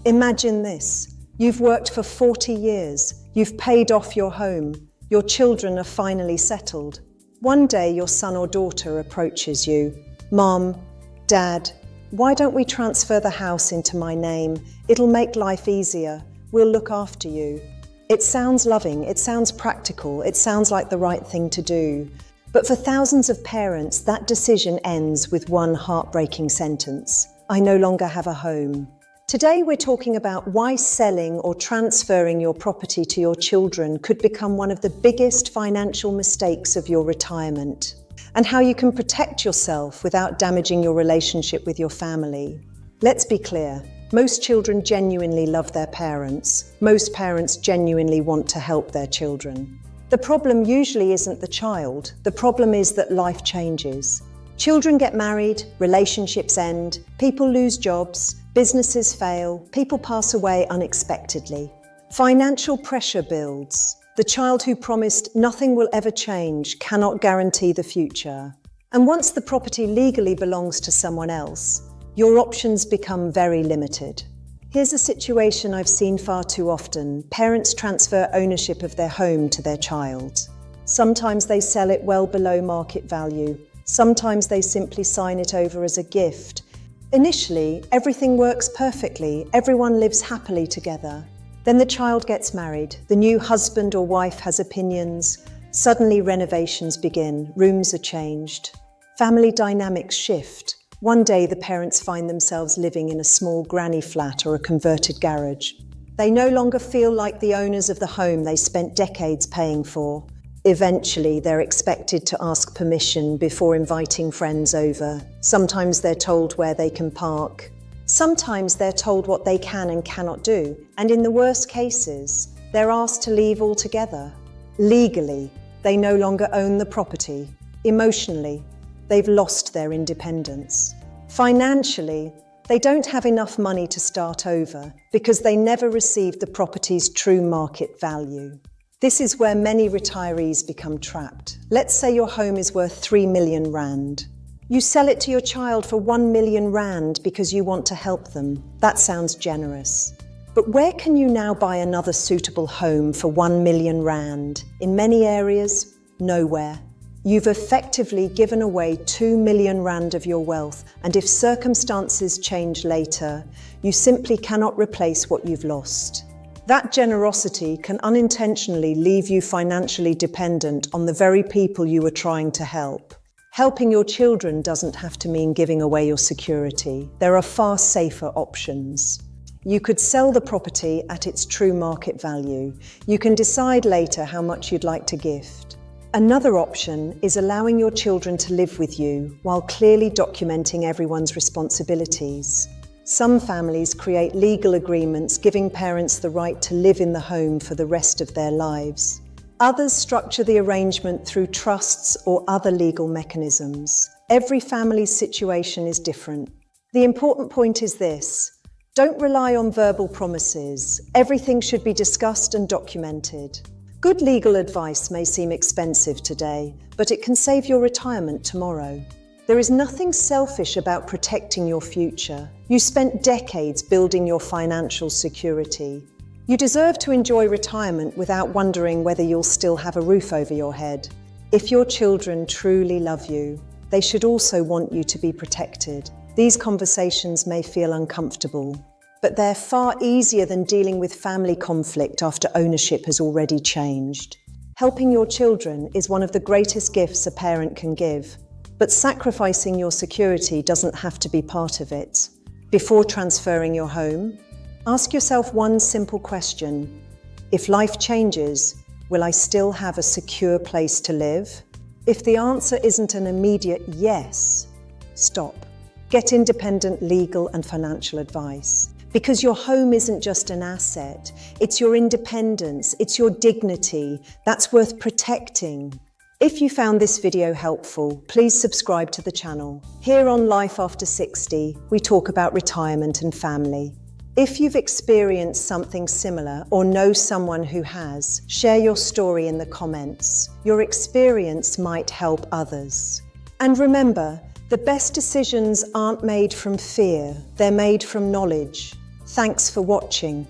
Imagine this. You've worked for 40 years. You've paid off your home. Your children are finally settled. One day your son or daughter approaches you. Mom, Dad, why don't we transfer the house into my name? It'll make life easier. We'll look after you. It sounds loving, it sounds practical, it sounds like the right thing to do. But for thousands of parents, that decision ends with one heartbreaking sentence: I no longer have a home. Today we're talking about why selling or transferring your property to your children could become one of the biggest financial mistakes of your retirement, and how you can protect yourself without damaging your relationship with your family. Let's be clear. Most children genuinely love their parents. Most parents genuinely want to help their children. The problem usually isn't the child. The problem is that life changes. Children get married, relationships end, people lose jobs, businesses fail, people pass away unexpectedly. Financial pressure builds. The child who promised nothing will ever change cannot guarantee the future. And once the property legally belongs to someone else, your options become very limited. Here's a situation I've seen far too often. Parents transfer ownership of their home to their child. Sometimes they sell it well below market value. Sometimes they simply sign it over as a gift. Initially, everything works perfectly. Everyone lives happily together. Then the child gets married. The new husband or wife has opinions. Suddenly renovations begin. Rooms are changed. Family dynamics shift. One day the parents find themselves living in a small granny flat or a converted garage. They no longer feel like the owners of the home they spent decades paying for. Eventually they're expected to ask permission before inviting friends over. Sometimes they're told where they can park. Sometimes they're told what they can and cannot do. And in the worst cases, they're asked to leave altogether. Legally, they no longer own the property. Emotionally, they've lost their independence. Financially, they don't have enough money to start over because they never received the property's true market value. This is where many retirees become trapped. Let's say your home is worth 3 million rand. You sell it to your child for 1 million rand because you want to help them. That sounds generous. But where can you now buy another suitable home for 1 million rand? In many areas, nowhere. You've effectively given away 2 million rand of your wealth, and if circumstances change later, you simply cannot replace what you've lost. That generosity can unintentionally leave you financially dependent on the very people you were trying to help. Helping your children doesn't have to mean giving away your security. There are far safer options. You could sell the property at its true market value. You can decide later how much you'd like to gift. Another option is allowing your children to live with you while clearly documenting everyone's responsibilities. Some families create legal agreements giving parents the right to live in the home for the rest of their lives. Others structure the arrangement through trusts or other legal mechanisms. Every family's situation is different. The important point is this: don't rely on verbal promises. Everything should be discussed and documented. Good legal advice may seem expensive today, but it can save your retirement tomorrow. There is nothing selfish about protecting your future. You spent decades building your financial security. You deserve to enjoy retirement without wondering whether you'll still have a roof over your head. If your children truly love you, they should also want you to be protected. These conversations may feel uncomfortable, but they're far easier than dealing with family conflict after ownership has already changed. Helping your children is one of the greatest gifts a parent can give, but sacrificing your security doesn't have to be part of it. Before transferring your home, ask yourself one simple question: if life changes, will I still have a secure place to live? If the answer isn't an immediate yes, stop. Get independent legal and financial advice. Because your home isn't just an asset, it's your independence, it's your dignity that's worth protecting. If you found this video helpful, please subscribe to the channel. Here on Life After 60, we talk about retirement and family. If you've experienced something similar or know someone who has, share your story in the comments. Your experience might help others. And remember, the best decisions aren't made from fear, they're made from knowledge. Thanks for watching.